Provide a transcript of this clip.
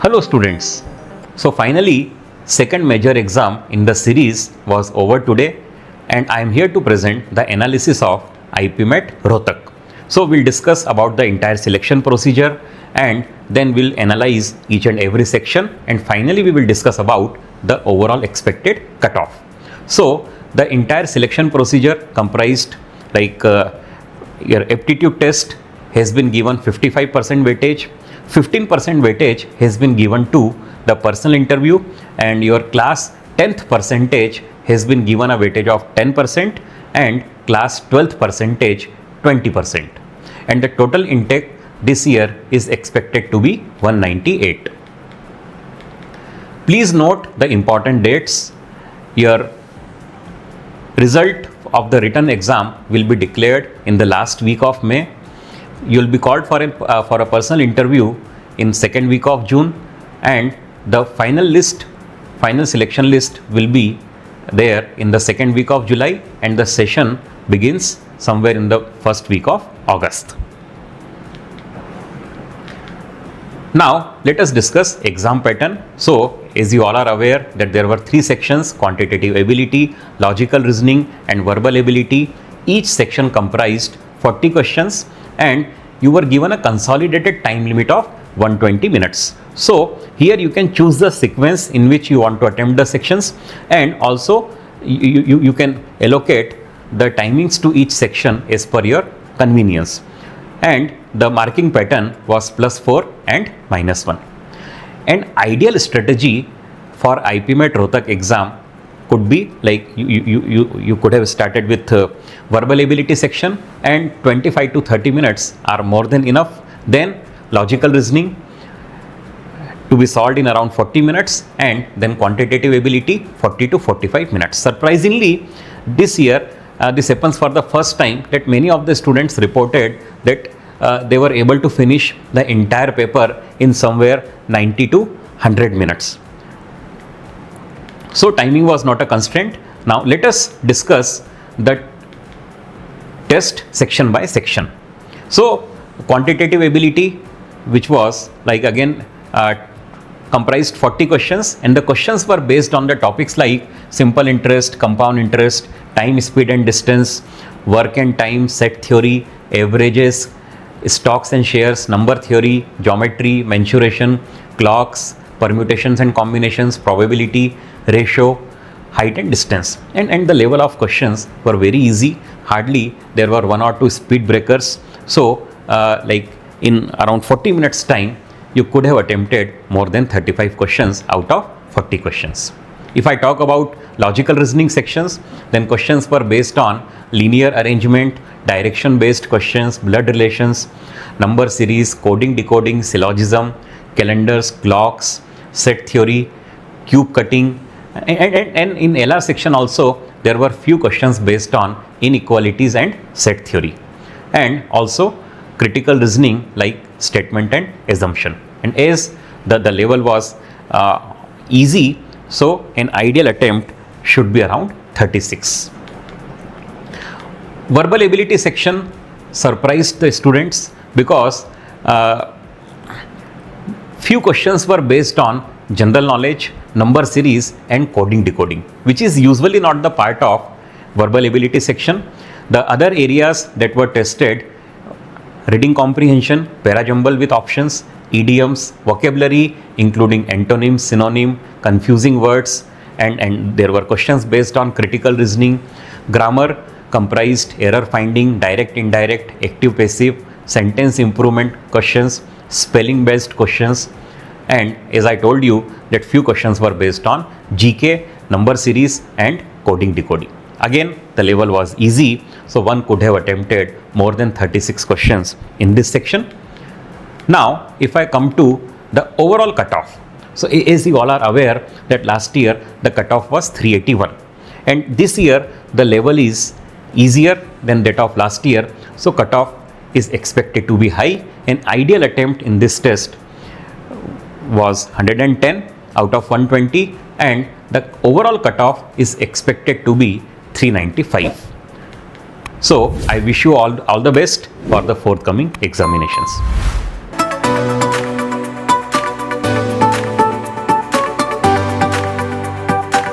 Hello students. So finally, second major exam in the series was over today and I am here to present the analysis of IPMAT Rohtak. So we'll discuss about the entire selection procedure and then we'll analyze each and every section and finally we will discuss about the overall expected cutoff. So the entire selection procedure comprised your aptitude test has been given 55% weightage, 15% weightage has been given to the personal interview and your class 10th percentage has been given a weightage of 10% and class 12th percentage 20%. And the total intake this year is expected to be 198. Please note the important dates. Your result of the written exam will be declared in the last week of May. You will be called for a personal interview in second week of June and the final selection list will be there in the second week of July and the session begins somewhere in the first week of August. Now let us discuss exam pattern. So as you all are aware that there were three sections: quantitative ability, logical reasoning and verbal ability. Each section comprised 40 questions and you were given a consolidated time limit of 120 minutes. So here you can choose the sequence in which you want to attempt the sections and also you can allocate the timings to each section as per your convenience. And the marking pattern was +4 and -1. An ideal strategy for IPMAT Rohtak exam could be like you could have started with verbal ability section and 25 to 30 minutes are more than enough. Then logical reasoning to be solved in around 40 minutes and then quantitative ability 40 to 45 minutes. Surprisingly, this year this happens for the first time that many of the students reported that they were able to finish the entire paper in somewhere 90 to 100 minutes. So timing was not a constraint. Now let us discuss the test section by section. So quantitative ability, which was comprised 40 questions and the questions were based on the topics like simple interest, compound interest, time, speed and distance, work and time, set theory, averages, stocks and shares, number theory, geometry, mensuration, clocks, permutations and combinations, probability, ratio, height and distance. And the level of questions were very easy. Hardly there were one or two speed breakers. So in around 40 minutes time, you could have attempted more than 35 questions out of 40 questions. If I talk about logical reasoning sections, then questions were based on linear arrangement, direction based questions, blood relations, number series, coding, decoding, syllogism, calendars, clocks, set theory, cube cutting, and in LR section also there were few questions based on inequalities and set theory, and also critical reasoning like statement and assumption. And as the level was easy, so an ideal attempt should be around 36. Verbal ability section surprised the students because few questions were based on general knowledge, number series and coding decoding, which is usually not the part of verbal ability section. The other areas that were tested: reading comprehension, parajumble with options, idioms, vocabulary including antonyms, synonym, confusing words, and there were questions based on critical reasoning. Grammar comprised error finding, direct, indirect, active, passive, sentence improvement questions, spelling based questions, and as I told you that few questions were based on GK, number series and coding decoding. Again, the level was easy, so one could have attempted more than 36 questions in this section. Now if I come to the overall cutoff, so as you all are aware that last year the cutoff was 381 and this year the level is easier than that of last year, so cutoff is expected to be high. An ideal attempt in this test was 110 out of 120 and the overall cutoff is expected to be 395. So I wish you all the best for the forthcoming examinations.